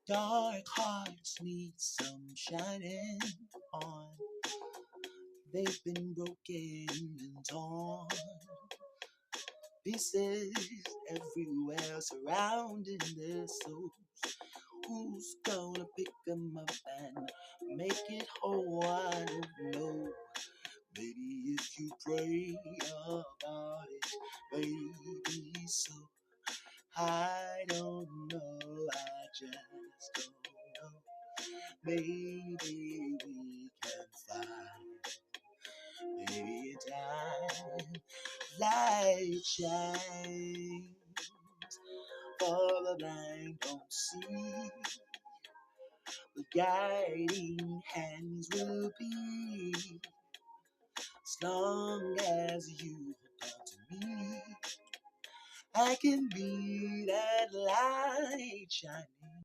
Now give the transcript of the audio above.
Dark hearts need some shining on. They've been broken and torn. Pieces everywhere surrounding their souls. Who's gonna pick them up and make it whole? I don't know. Maybe if you pray about it, maybe so. I don't know, I just don't know. Maybe we can find, maybe in time, light shines. For the blind don't see, the guiding hands will be. As long as you hold on to me, I can be that light shining.